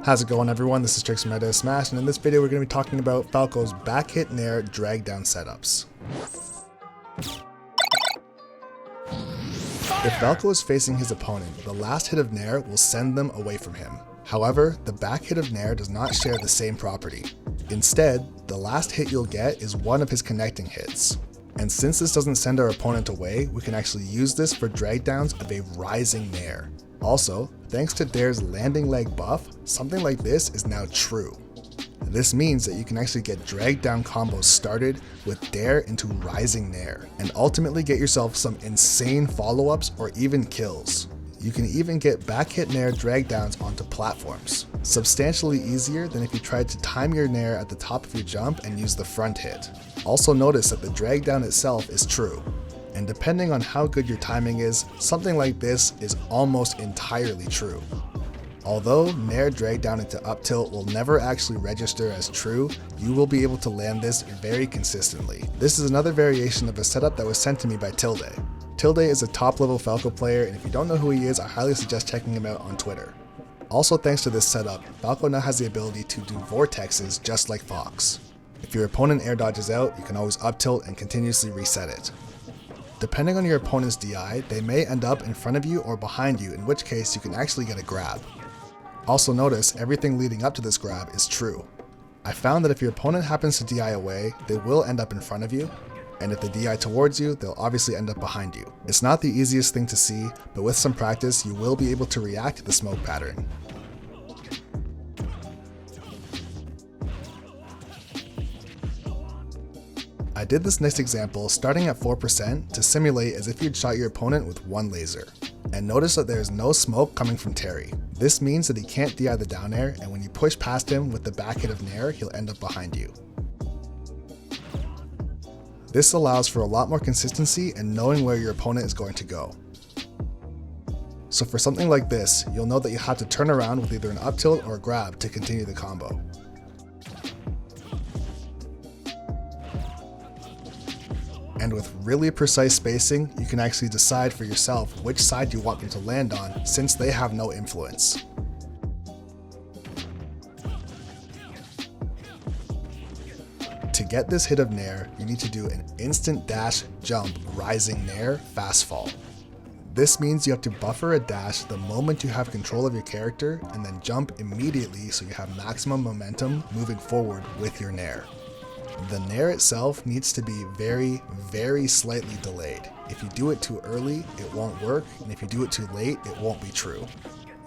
How's it going, everyone? This is Trixx from MoS Smash, and in this video we're going to be talking about Falco's back hit nair drag down setups. If Falco is facing his opponent, the last hit of nair will send them away from him. However, the back hit of nair does not share the same property. Instead, the last hit you'll get is one of his connecting hits. And since this doesn't send our opponent away, we can actually use this for drag downs of a rising nair. Also, thanks to Dare's landing leg buff, something like this is now true. This means that you can actually get drag down combos started with Dare into rising nair, and ultimately get yourself some insane follow-ups or even kills. You can even get back hit nair drag downs onto platforms. Substantially easier than if you tried to time your nair at the top of your jump and use the front hit. Also notice that the drag down itself is true. And depending on how good your timing is, something like this is almost entirely true. Although nair drag down into up tilt will never actually register as true, you will be able to land this very consistently. This is another variation of a setup that was sent to me by Tilde. Tilde is a top level Falco player, and if you don't know who he is, I highly suggest checking him out on Twitter. Also, thanks to this setup, Falco now has the ability to do vortexes just like Fox. If your opponent air dodges out, you can always up tilt and continuously reset it. Depending on your opponent's DI, they may end up in front of you or behind you, in which case you can actually get a grab. Also notice, everything leading up to this grab is true. I found that if your opponent happens to DI away, they will end up in front of you, and if they DI towards you, they'll obviously end up behind you. It's not the easiest thing to see, but with some practice, you will be able to react to the smoke pattern. I did this next example starting at 4% to simulate as if you'd shot your opponent with one laser. And notice that there is no smoke coming from Terry. This means that he can't DI the down air, and when you push past him with the back hit of nair, he'll end up behind you. This allows for a lot more consistency and knowing where your opponent is going to go. So for something like this, you'll know that you have to turn around with either an up tilt or a grab to continue the combo. And with really precise spacing, you can actually decide for yourself which side you want them to land on, since they have no influence. To get this hit of nair, you need to do an instant dash jump rising nair fast fall. This means you have to buffer a dash the moment you have control of your character and then jump immediately so you have maximum momentum moving forward with your nair. The nair itself needs to be very, very slightly delayed. If you do it too early, it won't work, and if you do it too late, it won't be true.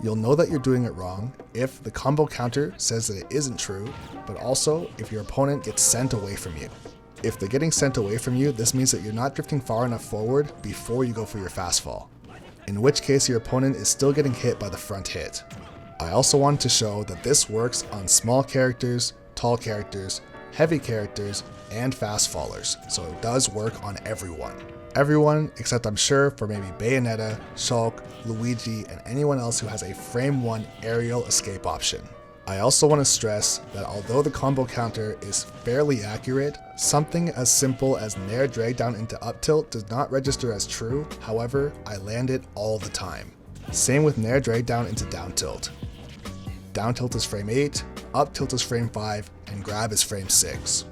You'll know that you're doing it wrong if the combo counter says that it isn't true, but also if your opponent gets sent away from you. If they're getting sent away from you, this means that you're not drifting far enough forward before you go for your fast fall, in which case your opponent is still getting hit by the front hit. I also wanted to show that this works on small characters, tall characters, heavy characters, and fast fallers, so it does work on everyone. Everyone except I'm sure for maybe Bayonetta, Shulk, Luigi, and anyone else who has a frame 1 aerial escape option. I also want to stress that although the combo counter is fairly accurate, something as simple as nair drag down into up tilt does not register as true. However, I land it all the time. Same with nair drag down into down tilt. Down tilt is frame 8, up tilt is frame 5, and grab is frame 6.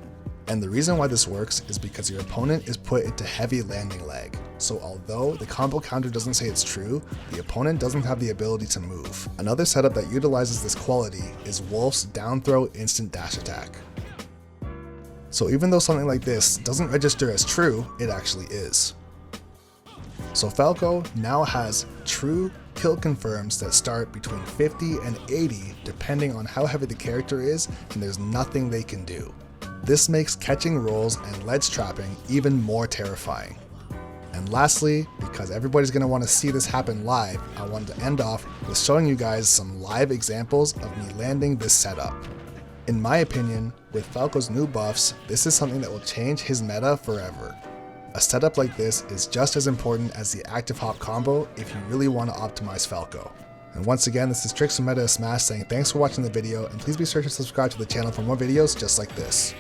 And the reason why this works is because your opponent is put into heavy landing leg. So although the combo counter doesn't say it's true, the opponent doesn't have the ability to move. Another setup that utilizes this quality is Wolf's down throw instant dash attack. So even though something like this doesn't register as true, it actually is. So Falco now has true kill confirms that start between 50 and 80 depending on how heavy the character is, and there's nothing they can do. This makes catching rolls and ledge trapping even more terrifying. And lastly, because everybody's going to want to see this happen live, I wanted to end off with showing you guys some live examples of me landing this setup. In my opinion, with Falco's new buffs, this is something that will change his meta forever. A setup like this is just as important as the active hop combo if you really want to optimize Falco. And once again, this is Trixx from MoS Smash saying thanks for watching the video, and please be sure to subscribe to the channel for more videos just like this.